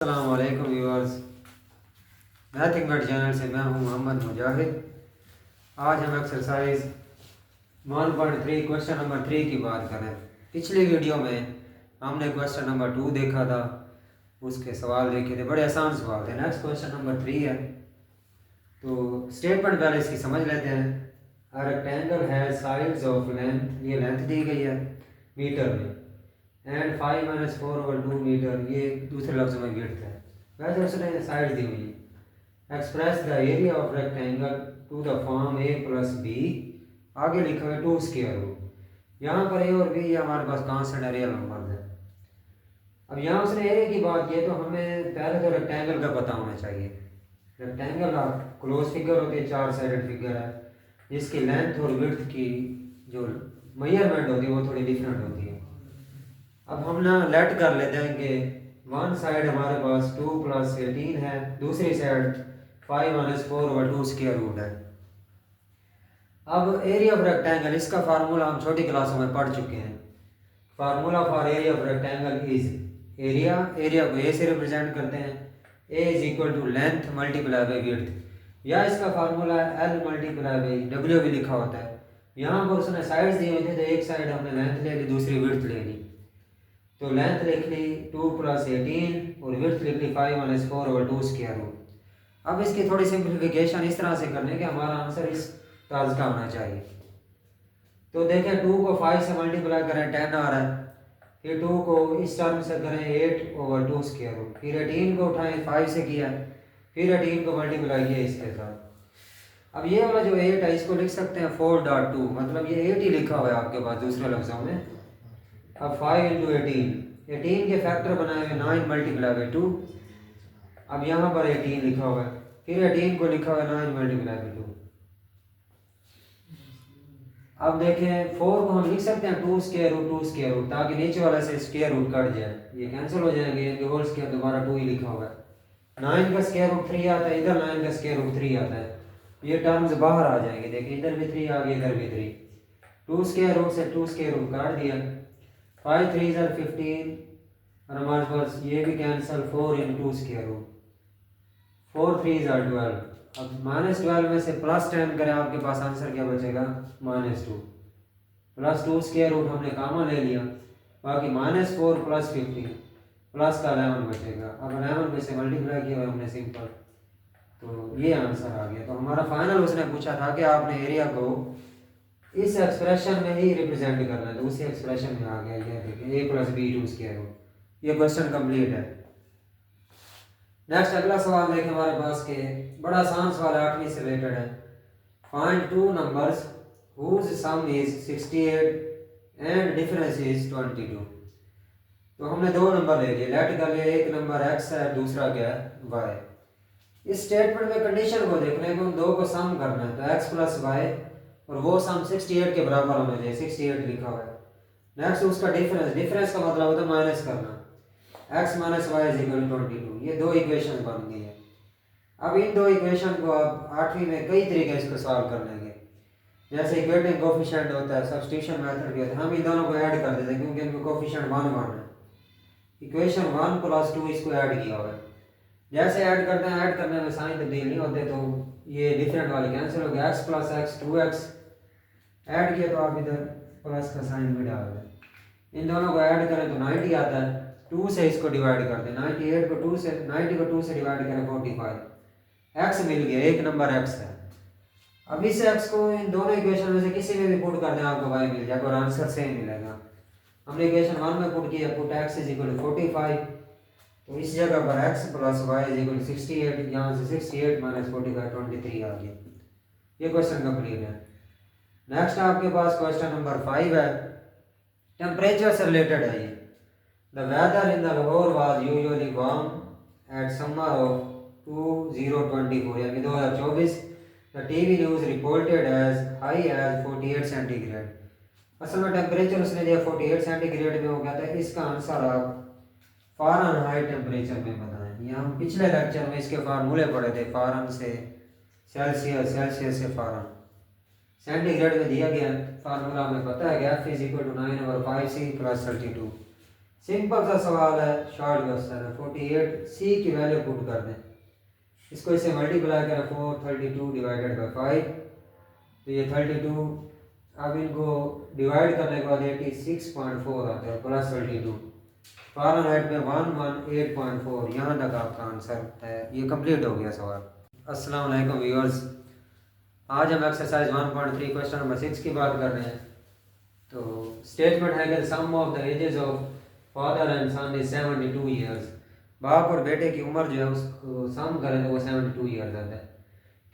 अस्सलामुअलैकुम viewers, math ingot channel से मैं हूं मोहम्मद मुजाहिद। आज हम एक्सरसाइज 1.3 क्वेश्चन नंबर 3 की बात करें। पिछली वीडियो में हमने क्वेश्चन नंबर 2 देखा था, उसके सवाल देखे थे, बड़े आसान सवाल थे। नेक्स्ट क्वेश्चन नंबर 3 है, तो स्टेटमेंट पहले इसकी समझ लेते हैं। A rectangle has sides of length, ये लेंथ दी गई है मीटर में, एंड 5-4/2 मीटर, ये दूसरे लफ्ज़ में विड्थ है। वैसे उसने साइड दी हुई है। Express the area of rectangle to the form a plus B, आगे लिखा है 2 स्क्वायर रूट। यहाँ पर a और b ये हमारे पास कांस्टेंट रियल नंबर है। अब यहाँ उसने एरिया की बात की है, तो हमें पहले तो रेक्टेंगल का पता होना चाहिए। रेक्टेंगल क्लोज फिगर होती है, 4 साइडेड फिगर है, जिसकी लेंथ और विड्थ की जो मेजरमेंट होती है वो थोड़ी डिफरेंट होती है। अब हम ना लेट कर लेते हैं कि वन साइड हमारे पास 2 + 18 है, दूसरी साइड 5-4/2 स्क्वायर रूट है। अब एरिया ऑफ रेक्टेंगल, इसका फार्मूला हम छोटी क्लासों में पढ़ चुके हैं। Formula for area of rectangle is area को ए से रिप्रेजेंट करते हैं, A is equal to length multiply by width, या इसका formula L multiply by W भी लिखा होता है। यहाँ पर उसने साइड्स दिए हुए थे, तो एक साइड हमने लेंथ ले ली, दूसरी विड्थ ले ली। तो लेंथ लिख ली 2 + 18 और विड्थ लिख ली 5-4/2 स्क्वायर रूट। अब इसकी थोड़ी सिंप्लीफिकेशन इस तरह से करने के हमारा आंसर इस तर्ज का होना चाहिए। तो देखें 2 को 5 से मल्टीप्लाई करें 10 आ रहा है, फिर 2 को इस टर्म से करें 8/2 स्क्वायर रूट, फिर 18 को उठाएं 5 से किया, फिर 18 को मल्टीप्लाई किया इसके साथ। अब ये वाला जो 8 है इसको लिख सकते हैं 4.2, मतलब ये 8 ही लिखा हुआ है आपके पास दूसरे लफ्ज़ों में। अब 5 × 18 के फैक्टर बनाए हुए 9 मल्टीप्लाई बाई 2। अब यहाँ पर 18 लिखा हुआ है, फिर 18 को लिखा हुआ है 9 मल्टीप्लाई बाई 2। अब देखें 4 को हम लिख सकते हैं 2 स्क्वायर रूट, ताकि नीचे वाला से स्क्वायर रूट कट जाए, ये कैंसिल हो जाएंगे, ये होल स्क्वायर दोबारा 2 ही लिखा हुआ है। 9 का स्क्वायर रूट 3 आता है, इधर 9 का स्क्वायर रूट 3 आता है, ये टर्म्स बाहर आ जाएंगे। देखिए इधर भी 3 आ गया, इधर भी 3, 2 स्क्वायर रूट से 2 स्क्वायर रूट काट दिया, 5 3 = 15 और हमारे पास ये भी कैंसिल, 4 × 2 स्क्वायर रूट, 4 3 = 12। अब -12 में से +10 करें, आपके पास आंसर क्या बचेगा -2, +2 स्क्वायर रूट हमने कॉमन ले लिया, बाकी -4 + 15 प्लस का 11 बचेगा। अब 11 में से मल्टीप्लाई किया हमने सिंपल, तो ये आंसर आ गया। तो हमारा फाइनल उसने पूछा था कि आपने एरिया को इस एक्सप्रेशन में ही रिप्रेजेंट करना है, तो उसी एक्सप्रेशन में आ गया। ये देखिए a + b 2 स्क्वायर रूट, ये क्वेश्चन कंप्लीट है। नेक्स्ट अगला सवाल देखें हमारे पास के, बड़ा आसान सवाल है, 8वीं से रिलेटेड है। Find 2 numbers whose sum is 68 and difference is 22। तो हमने 2 नंबर ले लिए, लेट कर लिया, एक नंबर x है, दूसरा क्या है y। इस स्टेटमेंट में कंडीशन को देखना है कि उन दो को सम करना है, तो x + y, और वो सम 68 के बराबर होना चाहिए, 68 लिखा हुआ है। नेक्स्ट उसका डिफरेंस का मतलब होता है माइनस करना, x - y = 22। ये 2 इक्वेशन बन गई है। अब इन 2 इक्वेशन को आप 8वीं में कई तरीके इसको सॉल्व कर लेंगे, जैसे इक्वेटिंग कोफिशिएंट होता है, सब्स्टिट्यूशन मेथड भी होता है। हम इन दोनों को ऐड कर देते हैं क्योंकि इनका कोफिशिएंट 1 1 है। इक्वेशन 1 + 2 इसको ऐड किया हुआ है। जैसे ऐड करते हैं, ऐड करने में साइन तब्दील नहीं होते, तो ये डिफरेंट वाले कैंसिल हो गया, x + x 2x ऐड किया, तो आप इधर प्लस का साइन भी डाल दें। इन दोनों को ऐड करें तो 90 आता है, 2 से इसको डिवाइड कर दें, 90 को 2 से डिवाइड करें 45, x मिल गया, एक नंबर x है। अब इस x को इन दोनों इक्वेशन में से किसी में भी पुट कर दें, आपको y मिल जाएगा और आंसर सेम मिलेगा। हमने इक्वेशन 1 में पुट किया, पुट x = 45, तो इस जगह पर x + y = 68, यहाँ से 68 - 45 23 आ गया। ये क्वेश्चन कंप्लीट है। नेक्स्ट आपके पास क्वेश्चन नंबर 5 है, टेम्परेचर से रिलेटेड है ये। The weather in the Lahore was usually warm at summer of 2024, यानी 2024। The TV news reported as high as 48 centigrade. असल में टेम्परेचर उसने दिया 48 सेंटीग्रेड में हो गया था। इसका आंसर आप फ़ारेनहाइट टेम्परेचर में बताएं। ये हम पिछले लेक्चर में इसके फार्मूले पढ़े थे, फ़ारन से सेल्सियस, सेल्सियस से फ़ारन, सेंटीग्रेड में दिया गया फार्मूला हमें पता है कि F = 9/5C + 32। सिंपल सा सवाल है, शॉर्ट क्वेश्चन है। 48 सी की वैल्यू पुट कर दें, इसको इससे मल्टीप्लाई करें 432 डिवाइडेड बाई 5, तो ये 32। अब इनको डिवाइड करने के बाद 86.4 आता है प्लस 32, फ़ारेनहाइट में 118.4। यहाँ तक आपका आंसर है। ये कंप्लीट हो गया सवाल। अस्सलाम वालेकुम व्यूअर्स, आज हम एक्सरसाइज 1.3 क्वेश्चन नंबर 6 की बात कर रहे हैं। तो स्टेटमेंट है कि sum of the ages of father and son is 72 years. बाप और बेटे की उम्र जो है उसको सम करें तो वो 72 ईयर्स आता है।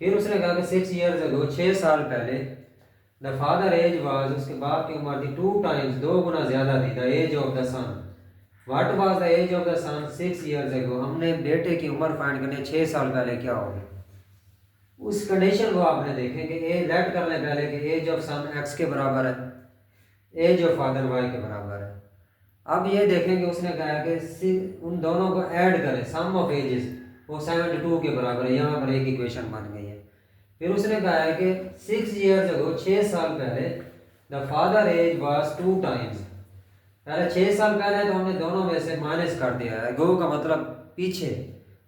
फिर उसने कहा कि 6 ईयर्स अगो, 6 साल पहले, द फादर एज वाज, उसके बाप की उम्र थी 2 टाइम्स, 2 गुना ज़्यादा थी, the age of the sun. What was the age of the sun 6 years ago. हमने बेटे की उम्र फाइंड करनी है 6 साल पहले क्या होगी। उस कंडीशन को आपने देखें कि ए लेट करने पहले कि एज ऑफ सन एक्स के बराबर है, एज ऑफ फादर वाई के बराबर है। अब ये देखें कि उसने कहा कि उन दोनों को ऐड करें, सम ऑफ एजेस, वो 72 के बराबर है। यहाँ पर एक इक्वेशन बन गई है। फिर उसने कहा है कि 6 ईयर्स अगो, 6 साल पहले, the father age was 2 times. पहले 6 साल पहले तो हमने दोनों में से माइनस कर दिया है, गो का मतलब पीछे,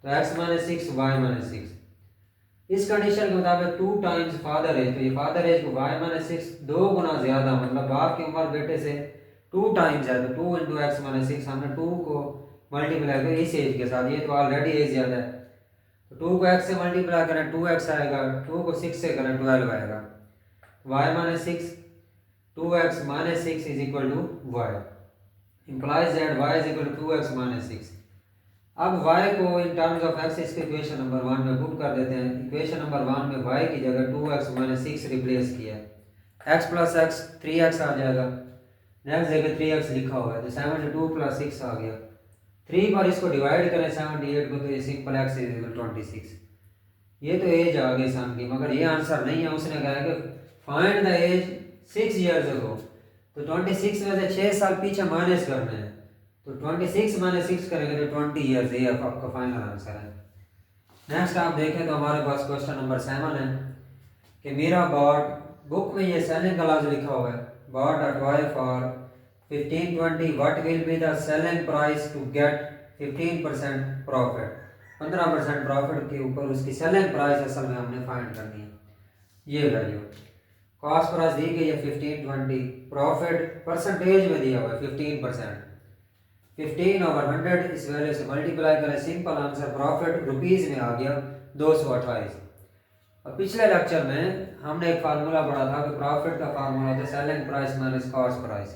तो x माइनस 6 वाई माइनस 6। इस कंडीशन के मुताबिक 2 टाइम्स फादर एज, तो ये फादर एज को वाई माइनस 6 2 गुना ज़्यादा, मतलब बाप की उम्र बेटे से 2 टाइम्स है, तो 2 इंटू एक्स माइनस 6, हमने 2 को मल्टीप्लाई करें इस एज के साथ, ये तो ऑलरेडी एज ज़्यादा है, तो 2 को x से मल्टीप्लाई करें 2x आएगा, 2 को 6 से करें 12 आएगा, y minus 6, 2x minus 6 is equal to y, implies that y is equal to 2x minus 6। अब y को इन टर्म्स ऑफ x इसके इक्वेशन नंबर 1 में पुट कर देते हैं। इक्वेशन नंबर 1 में y की जगह 2x माइनस 6 रिप्लेस किया है, x प्लस x 3x आ जाएगा, नेक्स्ट जगह 3x लिखा हुआ है, तो 72 प्लस 6 आ गया। 3 पर इसको डिवाइड करें 78 को, तो ये सिंपल x इज इक्वल 26। ये तो एज आ गई सन की, मगर ये आंसर नहीं है। उसने कहा कि find the age 6 years ago, तो 26 में से 6 साल पीछे माइनस करना है, तो 26 माइनस 6 करेंगे तो 20 ईयर्स, ये आपका फाइनल आंसर है। नेक्स्ट आप देखें तो हमारे पास क्वेश्चन नंबर 7 है कि मीरा बॉट, बुक में ये सेलिंग का लफ्ज़ लिखा हुआ है, bought a toy for 1520, what will be the selling price to get 15% profit. 15% profit के ऊपर उसकी सेलिंग प्राइस असल में हमने फाइंड करनी है, ये वैल्यू। कॉस्ट प्राइस दी गई है 1520, प्रॉफिट परसेंटेज में दिया हुआ है 15%, 15/100 इस वैल्यू से मल्टीप्लाई करें, सिंपल आंसर प्रॉफिट रुपीज़ में आ गया 228। और पिछले लेक्चर में हमने एक फार्मूला पढ़ा था कि प्रॉफिट का फार्मूला होता है selling price minus cost price.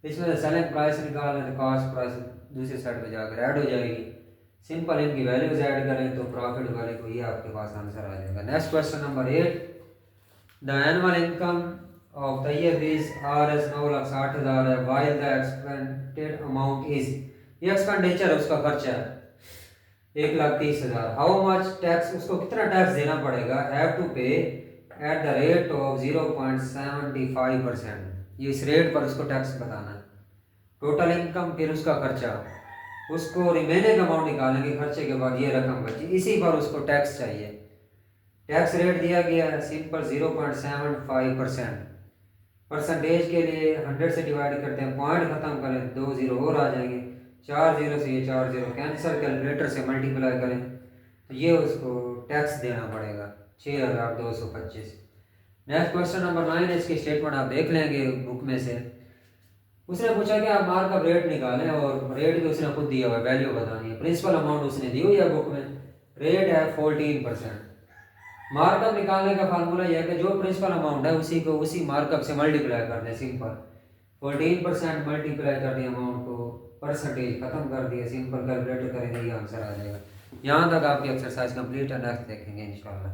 इसमें से सेलिंग प्राइस निकालें तो कॉस्ट प्राइस दूसरी साइड पे जाकर ऐड हो जाएगी, सिंपल इनकी वैल्यूज ऐड करें तो प्रॉफिट वाले को ये आपके पास आंसर आ जाएगा। Next question number 8, the annual income of the year is Rs 9,60,000 है, while the expanded amount is, ये एक्सपेंडिचर है, उसका खर्चा है 1,30,000। हाउ मच टैक्स, उसको कितना टैक्स देना पड़ेगा, हैव टू पे एट द रेट ऑफ 0.75%, ये इस रेट पर उसको टैक्स बताना है। टोटल इनकम फिर उसका खर्चा, उसको रिमेनिंग अमाउंट निकालेंगे खर्चे के बाद, ये रकम बची, इसी पर उसको टैक्स चाहिए। टैक्स रेट दिया गया है सिंपल 0.75%। परसेंटेज के लिए 100 से डिवाइड करते हैं, पॉइंट खत्म करें 2 जीरो और आ जाएंगे, 4 जीरो से ये 4 जीरो कैंसिल, कैलकुलेटर से मल्टीप्लाई करें तो ये उसको टैक्स देना पड़ेगा 6,225। नेक्स्ट क्वेश्चन नंबर 9, इसकी स्टेटमेंट आप देख लेंगे बुक में से। उसने पूछा कि आप मार्कअप रेट निकालें, और रेट भी उसने खुद दिया हुआ है, वैल्यू बतानी है। प्रिंसिपल अमाउंट उसने दी हुई है बुक में, रेट है 14%। मार्कअप निकालने का फार्मूला यह है कि जो प्रिंसिपल अमाउंट है उसी को उसी मार्कअप से मल्टीप्लाई कर दें, सिंपल 14% मल्टीप्लाई कर दिया अमाउंट को, परसेंटेज खत्म कर दिया, सिंपल कैलकुलेटर करेंगे, ये आंसर आ जाएगा। यहाँ तक आपकी एक्सरसाइज कंप्लीट है, नेक्स्ट देखेंगे इंशाल्लाह।